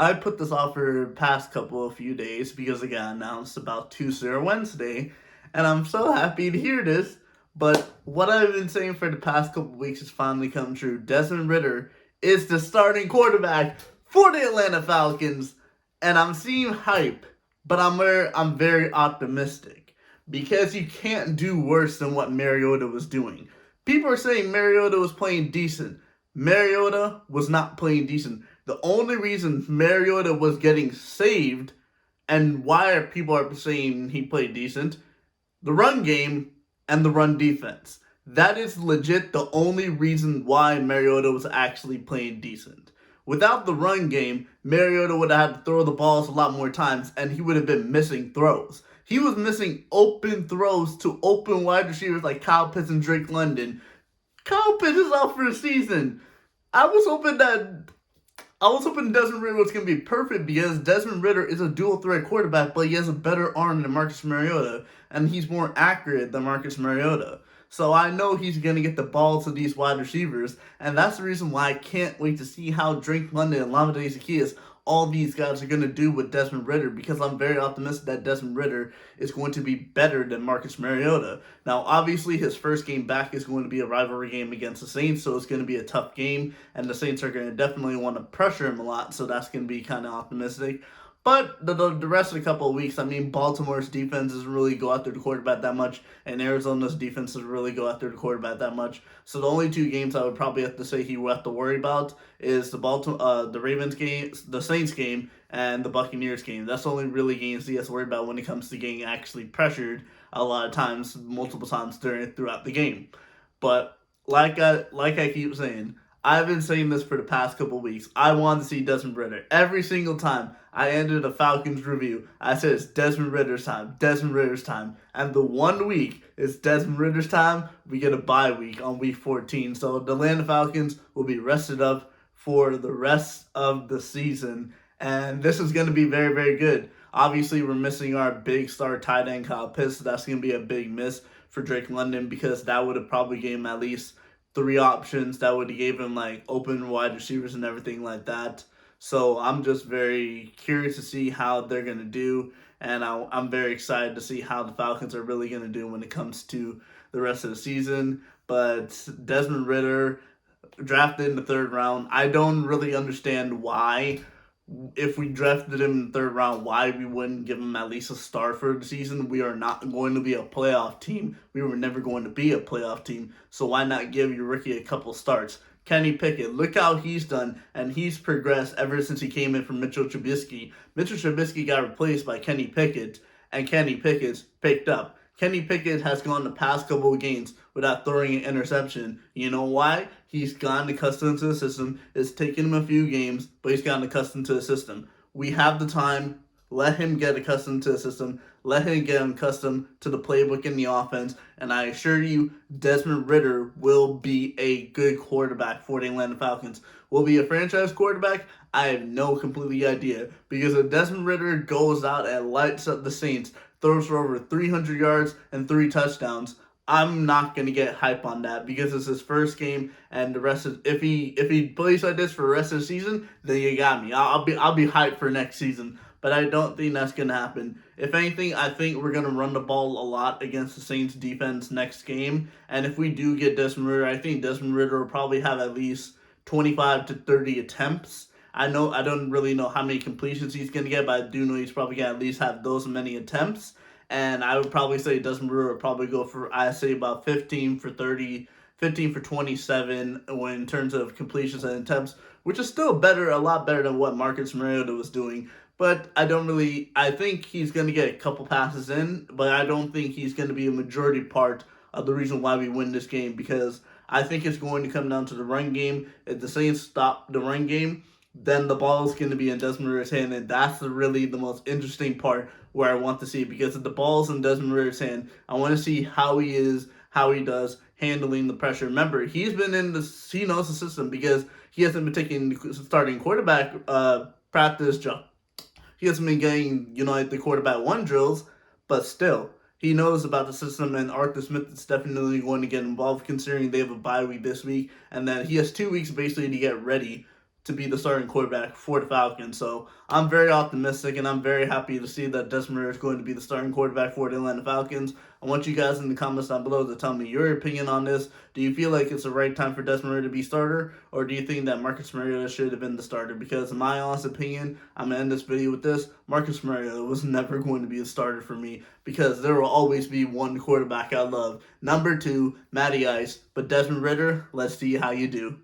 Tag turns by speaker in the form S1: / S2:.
S1: I put this off for the past few days because it got announced about Tuesday or Wednesday, and I'm so happy to hear this. But what I've been saying for the past couple weeks has finally come true. Desmond Ridder is the starting quarterback for the Atlanta Falcons, and I'm seeing hype, but I'm very optimistic because you can't do worse than what Mariota was doing. People are saying Mariota was playing decent. Mariota was not playing decent. The only reason Mariota was getting saved and why people are saying he played decent, the run game and the run defense. That is legit the only reason why Mariota was actually playing decent. Without the run game, Mariota would have had to throw the balls a lot more times and he would have been missing throws. He was missing open throws to open wide receivers like Kyle Pitts and Drake London. Kyle Pitts is out for the season. I was hoping Desmond Ridder was going to be perfect because Desmond Ridder is a dual threat quarterback, but he has a better arm than Marcus Mariota, and he's more accurate than Marcus Mariota. So I know he's going to get the ball to these wide receivers, and that's the reason why I can't wait to see how Drake London and Lamade Zaccheaus, all these guys are going to do with Desmond Ridder, because I'm very optimistic that Desmond Ridder is going to be better than Marcus Mariota. Now, obviously, his first game back is going to be a rivalry game against the Saints, so it's going to be a tough game, and the Saints are going to definitely want to pressure him a lot, so that's going to be kind of optimistic. But the rest of the couple of weeks, I mean, Baltimore's defense doesn't really go after the quarterback that much, and Arizona's defense doesn't really go after the quarterback that much. So the only two games I would probably have to say he will have to worry about is the Ravens game, the Saints game, and the Buccaneers game. That's the only really games he has to worry about when it comes to getting actually pressured a lot of times, multiple times throughout the game. But like I keep saying, I've been saying this for the past couple of weeks. I want to see Desmond Ridder. Every single time I ended a Falcons review, I said it's Desmond Ridder's time, Desmond Ridder's time. And the 1 week it's Desmond Ridder's time, we get a bye week on week 14. So the Atlanta Falcons will be rested up for the rest of the season. And this is going to be very, very good. Obviously, we're missing our big star tight end, Kyle Pitts. So that's going to be a big miss for Drake London, because that would have probably gave him at least 3 options. That would have gave him like open wide receivers and everything like that. So I'm just very curious to see how they're going to do, and I'm very excited to see how the Falcons are really going to do when it comes to the rest of the season. But Desmond Ridder, drafted in the 3rd round, I don't really understand why, if we drafted him in the 3rd round, why we wouldn't give him at least a start for the season. We are not going to be a playoff team. We were never going to be a playoff team. So why not give your rookie a couple starts? Kenny Pickett, look how he's done, and he's progressed ever since he came in from Mitchell Trubisky. Mitchell Trubisky got replaced by Kenny Pickett, and Kenny Pickett's picked up. Kenny Pickett has gone the past couple of games without throwing an interception. You know why? He's gotten accustomed to the system. It's taken him a few games, but he's gotten accustomed to the system. We have the time. Let him get accustomed to the system. Let him get accustomed to the playbook and the offense. And I assure you, Desmond Ridder will be a good quarterback for the Atlanta Falcons. Will be a franchise quarterback? I have no completely idea. Because if Desmond Ridder goes out and lights up the Saints, throws for over 300 yards and 3 touchdowns, I'm not gonna get hype on that, because it's his first game, and the rest of if he plays like this for the rest of the season, then you got me. I'll be hyped for next season. But I don't think that's gonna happen. If anything, I think we're gonna run the ball a lot against the Saints defense next game. And if we do get Desmond Ridder, I think Desmond Ridder will probably have at least 25 to 30 attempts. I don't really know how many completions he's gonna get, but I do know he's probably gonna at least have those many attempts. And I would probably say Desmond Ridder would probably go for, I say, about 15 for 30, 15 for 27 in terms of completions and attempts, which is still a lot better than what Marcus Mariota was doing. But I think he's going to get a couple passes in, but I don't think he's going to be a majority part of the reason why we win this game, because I think it's going to come down to the run game. If the Saints stop the run game, then the ball is going to be in Desmond Ridder's hand, and that's really the most interesting part where I want to see, because if the ball's in Desmond Ridder's hand, I want to see how he does handling the pressure. Remember, he knows the system, because he hasn't been taking starting quarterback practice job. He hasn't been getting, the quarterback 1 drills, but still, he knows about the system, and Arthur Smith is definitely going to get involved, considering they have a bye week this week, and then he has 2 weeks basically to get ready to be the starting quarterback for the Falcons. So I'm very optimistic, and I'm very happy to see that Desmond Ridder is going to be the starting quarterback for the Atlanta Falcons. I want you guys in the comments down below to tell me your opinion on this. Do you feel like it's the right time for Desmond Ridder to be starter, or do you think that Marcus Mariota should have been the starter? Because in my honest opinion, I'm going to end this video with this. Marcus Mariota was never going to be a starter for me because there will always be one quarterback I love. Number 2, Matty Ice. But Desmond Ridder, let's see how you do.